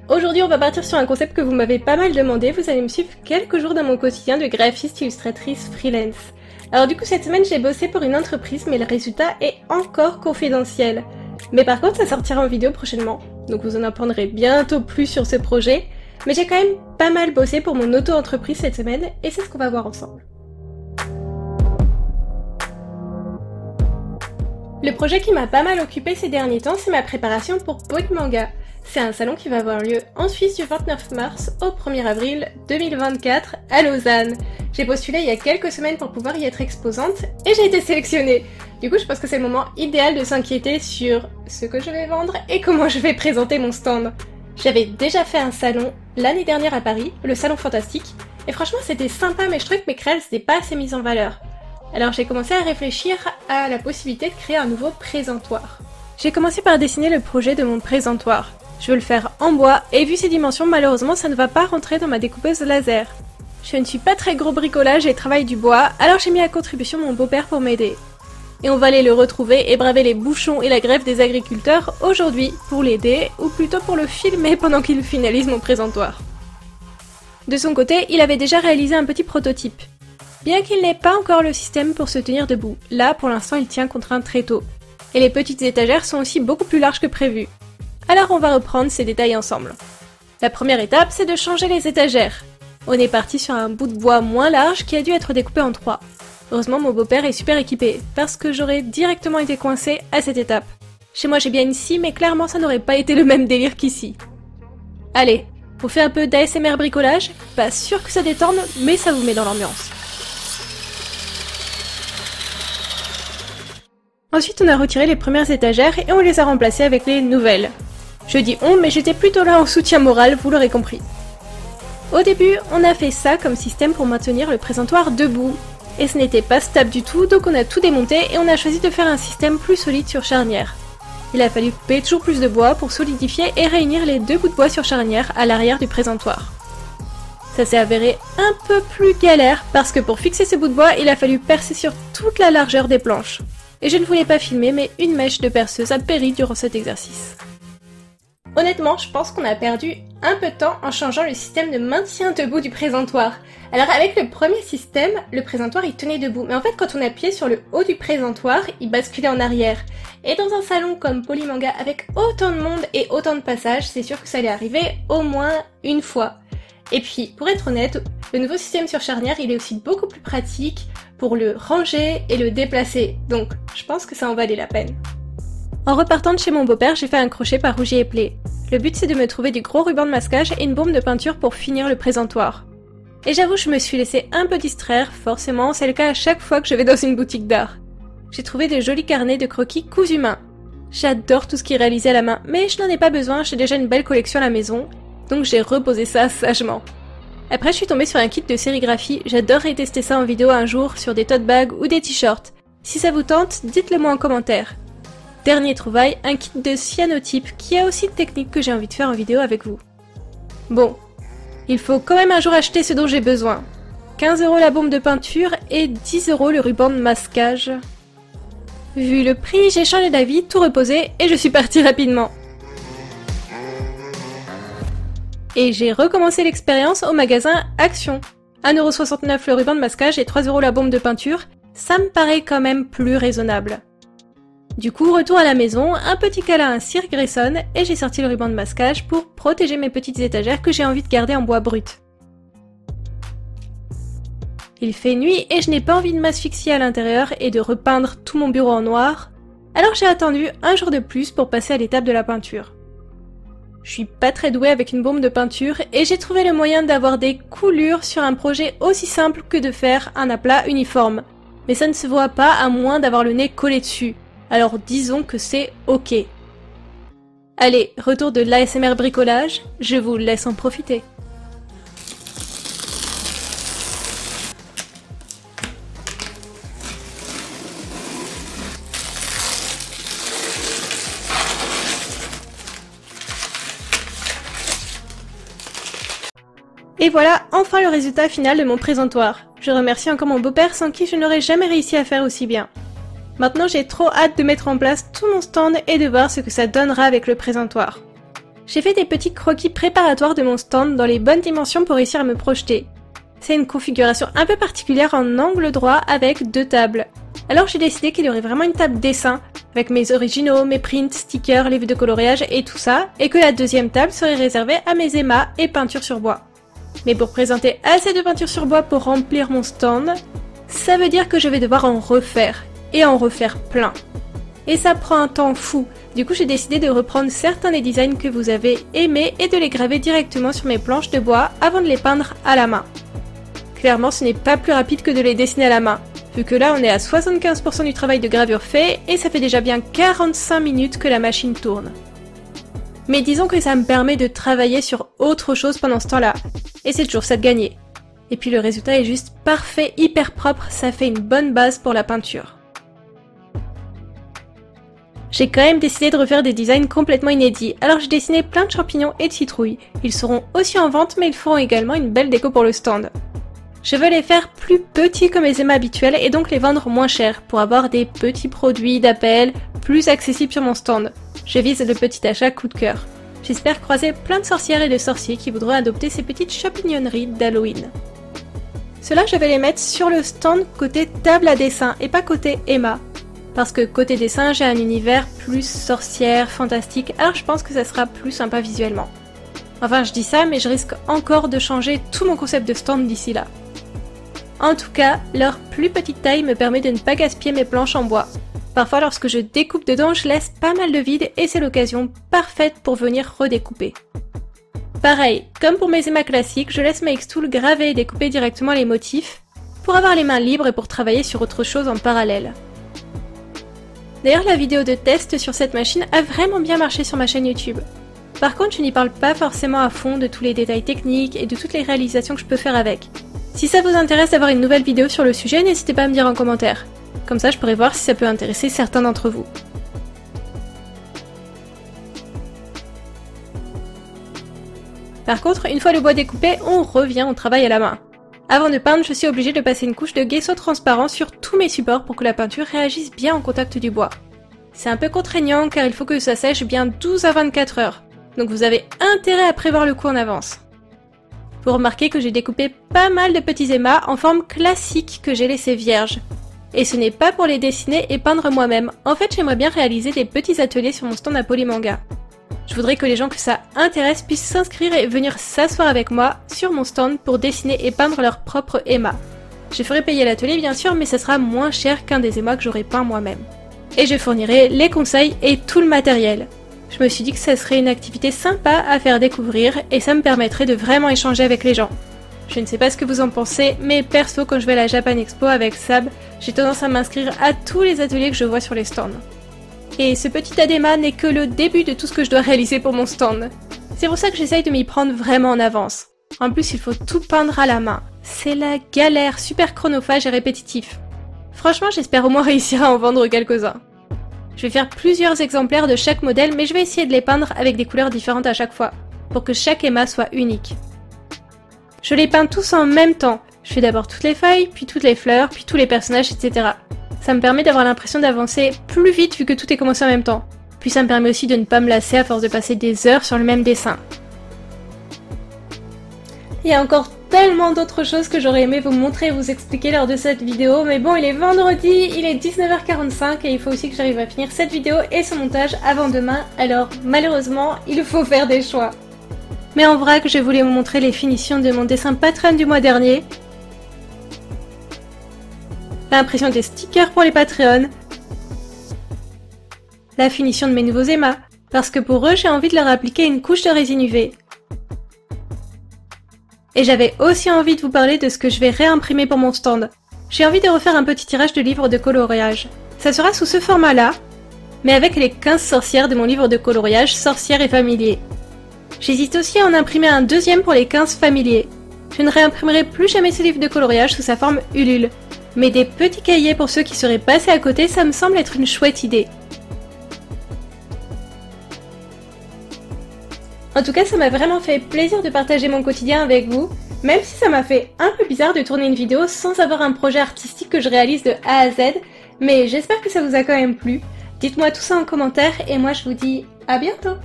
Aujourd'hui on va partir sur un concept que vous m'avez pas mal demandé, vous allez me suivre quelques jours dans mon quotidien de graphiste illustratrice freelance. Alors du coup cette semaine j'ai bossé pour une entreprise mais le résultat est encore confidentiel. Mais par contre ça sortira en vidéo prochainement, donc vous en apprendrez bientôt plus sur ce projet. Mais j'ai quand même pas mal bossé pour mon auto-entreprise cette semaine et c'est ce qu'on va voir ensemble. Le projet qui m'a pas mal occupé ces derniers temps, c'est ma préparation pour Polymanga. C'est un salon qui va avoir lieu en Suisse du 29 mars au 1er avril 2024 à Lausanne. J'ai postulé il y a quelques semaines pour pouvoir y être exposante et j'ai été sélectionnée. Du coup, je pense que c'est le moment idéal de s'inquiéter sur ce que je vais vendre et comment je vais présenter mon stand. J'avais déjà fait un salon l'année dernière à Paris, le Salon Fantastique, et franchement c'était sympa mais je trouvais que mes créas n'étaient pas assez mises en valeur. Alors j'ai commencé à réfléchir à la possibilité de créer un nouveau présentoir. J'ai commencé par dessiner le projet de mon présentoir. Je veux le faire en bois et vu ses dimensions, malheureusement ça ne va pas rentrer dans ma découpeuse laser. Je ne suis pas très gros bricolage et travaille du bois, alors j'ai mis à contribution mon beau-père pour m'aider. Et on va aller le retrouver et braver les bouchons et la grève des agriculteurs aujourd'hui pour l'aider, ou plutôt pour le filmer pendant qu'il finalise mon présentoir. De son côté, il avait déjà réalisé un petit prototype. Bien qu'il n'ait pas encore le système pour se tenir debout, là pour l'instant il tient contre un tréteau. Et les petites étagères sont aussi beaucoup plus larges que prévu. Alors on va reprendre ces détails ensemble. La première étape, c'est de changer les étagères. On est parti sur un bout de bois moins large qui a dû être découpé en 3. Heureusement mon beau-père est super équipé, parce que j'aurais directement été coincée à cette étape. Chez moi j'ai bien une scie, mais clairement ça n'aurait pas été le même délire qu'ici. Allez, on fait un peu d'ASMR bricolage, pas sûr que ça détende, mais ça vous met dans l'ambiance. Ensuite on a retiré les premières étagères et on les a remplacées avec les nouvelles. Je dis on, mais j'étais plutôt là en soutien moral, vous l'aurez compris. Au début, on a fait ça comme système pour maintenir le présentoir debout. Et ce n'était pas stable du tout, donc on a tout démonté et on a choisi de faire un système plus solide sur charnière. Il a fallu couper toujours plus de bois pour solidifier et réunir les 2 bouts de bois sur charnière à l'arrière du présentoir. Ça s'est avéré un peu plus galère parce que pour fixer ces bouts de bois, il a fallu percer sur toute la largeur des planches. Et je ne voulais pas filmer, mais une mèche de perceuse a péri durant cet exercice. Honnêtement, je pense qu'on a perdu un peu de temps en changeant le système de maintien debout du présentoir. Alors avec le premier système, le présentoir il tenait debout, mais en fait quand on appuyait sur le haut du présentoir, il basculait en arrière. Et dans un salon comme Polymanga avec autant de monde et autant de passages, c'est sûr que ça allait arriver au moins une fois. Et puis, pour être honnête, le nouveau système sur charnière, il est aussi beaucoup plus pratique pour le ranger et le déplacer, donc je pense que ça en valait la peine. En repartant de chez mon beau-père, j'ai fait un crochet par Rougier et Play. Le but c'est de me trouver du gros ruban de masquage et une baume de peinture pour finir le présentoir. Et j'avoue, je me suis laissée un peu distraire, forcément, c'est le cas à chaque fois que je vais dans une boutique d'art. J'ai trouvé de jolis carnets de croquis cousus main. J'adore tout ce qui est réalisé à la main, mais je n'en ai pas besoin, j'ai déjà une belle collection à la maison, donc j'ai reposé ça sagement. Après, je suis tombée sur un kit de sérigraphie, j'adorerais tester ça en vidéo un jour sur des tote bags ou des t-shirts. Si ça vous tente, dites-le moi en commentaire. Dernier trouvaille, un kit de cyanotype qui a aussi une technique que j'ai envie de faire en vidéo avec vous. Bon, il faut quand même un jour acheter ce dont j'ai besoin. 15 € la baume de peinture et 10 € le ruban de masquage. Vu le prix, j'ai changé d'avis, tout reposé et je suis partie rapidement. Et j'ai recommencé l'expérience au magasin Action. 1,69 € le ruban de masquage et 3 € la baume de peinture, ça me paraît quand même plus raisonnable. Du coup, retour à la maison, un petit câlin à Sir Grayson et j'ai sorti le ruban de masquage pour protéger mes petites étagères que j'ai envie de garder en bois brut. Il fait nuit et je n'ai pas envie de m'asphyxier à l'intérieur et de repeindre tout mon bureau en noir, alors j'ai attendu un jour de plus pour passer à l'étape de la peinture. Je suis pas très douée avec une baume de peinture et j'ai trouvé le moyen d'avoir des coulures sur un projet aussi simple que de faire un aplat uniforme. Mais ça ne se voit pas à moins d'avoir le nez collé dessus. Alors disons que c'est ok. Allez, retour de l'ASMR bricolage, je vous laisse en profiter. Et voilà, enfin le résultat final de mon présentoir. Je remercie encore mon beau-père sans qui je n'aurais jamais réussi à faire aussi bien. Maintenant j'ai trop hâte de mettre en place tout mon stand et de voir ce que ça donnera avec le présentoir. J'ai fait des petits croquis préparatoires de mon stand dans les bonnes dimensions pour réussir à me projeter. C'est une configuration un peu particulière en angle droit avec 2 tables. Alors j'ai décidé qu'il y aurait vraiment une table dessin, avec mes originaux, mes prints, stickers, livres de coloriage et tout ça, et que la deuxième table serait réservée à mes émas et peintures sur bois. Mais pour présenter assez de peintures sur bois pour remplir mon stand, ça veut dire que je vais devoir en refaire, et en refaire plein. Et ça prend un temps fou, du coup j'ai décidé de reprendre certains des designs que vous avez aimés et de les graver directement sur mes planches de bois avant de les peindre à la main. Clairement ce n'est pas plus rapide que de les dessiner à la main, vu que là on est à 75% du travail de gravure fait et ça fait déjà bien 45 minutes que la machine tourne. Mais disons que ça me permet de travailler sur autre chose pendant ce temps-là, et c'est toujours ça de gagner. Et puis le résultat est juste parfait, hyper propre, ça fait une bonne base pour la peinture. J'ai quand même décidé de refaire des designs complètement inédits, alors j'ai dessiné plein de champignons et de citrouilles. Ils seront aussi en vente mais ils feront également une belle déco pour le stand. Je veux les faire plus petits que mes émas habituels et donc les vendre moins cher pour avoir des petits produits d'appel plus accessibles sur mon stand. Je vise le petit achat coup de cœur. J'espère croiser plein de sorcières et de sorciers qui voudront adopter ces petites champignonneries d'Halloween. Ceux-là, je vais les mettre sur le stand côté table à dessin et pas côté émas. Parce que côté dessin, j'ai un univers plus sorcière, fantastique, alors je pense que ça sera plus sympa visuellement. Enfin, je dis ça, mais je risque encore de changer tout mon concept de stand d'ici là. En tout cas, leur plus petite taille me permet de ne pas gaspiller mes planches en bois. Parfois, lorsque je découpe dedans, je laisse pas mal de vide et c'est l'occasion parfaite pour venir redécouper. Pareil, comme pour mes émas classiques, je laisse ma Xtool graver et découper directement les motifs pour avoir les mains libres et pour travailler sur autre chose en parallèle. D'ailleurs, la vidéo de test sur cette machine a vraiment bien marché sur ma chaîne YouTube. Par contre, je n'y parle pas forcément à fond de tous les détails techniques et de toutes les réalisations que je peux faire avec. Si ça vous intéresse d'avoir une nouvelle vidéo sur le sujet, n'hésitez pas à me dire en commentaire. Comme ça, je pourrai voir si ça peut intéresser certains d'entre vous. Par contre, une fois le bois découpé, on revient au travail à la main. Avant de peindre, je suis obligée de passer une couche de gesso transparent sur tous mes supports pour que la peinture réagisse bien au contact du bois. C'est un peu contraignant car il faut que ça sèche bien 12 à 24 heures, donc vous avez intérêt à prévoir le coup en avance. Vous remarquez que j'ai découpé pas mal de petits émas en forme classique que j'ai laissé vierges. Et ce n'est pas pour les dessiner et peindre moi-même, en fait j'aimerais bien réaliser des petits ateliers sur mon stand à Polymanga. Je voudrais que les gens que ça intéresse puissent s'inscrire et venir s'asseoir avec moi sur mon stand pour dessiner et peindre leur propre émas. Je ferai payer l'atelier bien sûr, mais ça sera moins cher qu'un des émas que j'aurais peint moi-même. Et je fournirai les conseils et tout le matériel. Je me suis dit que ça serait une activité sympa à faire découvrir et ça me permettrait de vraiment échanger avec les gens. Je ne sais pas ce que vous en pensez, mais perso quand je vais à la Japan Expo avec Sab, j'ai tendance à m'inscrire à tous les ateliers que je vois sur les stands. Et ce petit ADEMA n'est que le début de tout ce que je dois réaliser pour mon stand. C'est pour ça que j'essaye de m'y prendre vraiment en avance. En plus, il faut tout peindre à la main. C'est la galère, super chronophage et répétitif. Franchement, j'espère au moins réussir à en vendre quelques-uns. Je vais faire plusieurs exemplaires de chaque modèle, mais je vais essayer de les peindre avec des couleurs différentes à chaque fois, pour que chaque émas soit unique. Je les peins tous en même temps. Je fais d'abord toutes les feuilles, puis toutes les fleurs, puis tous les personnages, etc. Ça me permet d'avoir l'impression d'avancer plus vite vu que tout est commencé en même temps. Puis ça me permet aussi de ne pas me lasser à force de passer des heures sur le même dessin. Il y a encore tellement d'autres choses que j'aurais aimé vous montrer et vous expliquer lors de cette vidéo, mais bon, il est vendredi, il est 19h45 et il faut aussi que j'arrive à finir cette vidéo et son montage avant demain, alors malheureusement, il faut faire des choix. Mais en vrac, je voulais vous montrer les finitions de mon dessin Patreon du mois dernier, l'impression des stickers pour les Patreons, la finition de mes nouveaux émas, parce que pour eux, j'ai envie de leur appliquer une couche de résine UV. Et j'avais aussi envie de vous parler de ce que je vais réimprimer pour mon stand. J'ai envie de refaire un petit tirage de livres de coloriage. Ça sera sous ce format-là, mais avec les 15 sorcières de mon livre de coloriage Sorcières et familiers. J'hésite aussi à en imprimer un deuxième pour les 15 familiers. Je ne réimprimerai plus jamais ce livre de coloriage sous sa forme Ulule. Mais des petits cahiers pour ceux qui seraient passés à côté, ça me semble être une chouette idée. En tout cas, ça m'a vraiment fait plaisir de partager mon quotidien avec vous, même si ça m'a fait un peu bizarre de tourner une vidéo sans avoir un projet artistique que je réalise de A à Z, mais j'espère que ça vous a quand même plu. Dites-moi tout ça en commentaire et moi je vous dis à bientôt!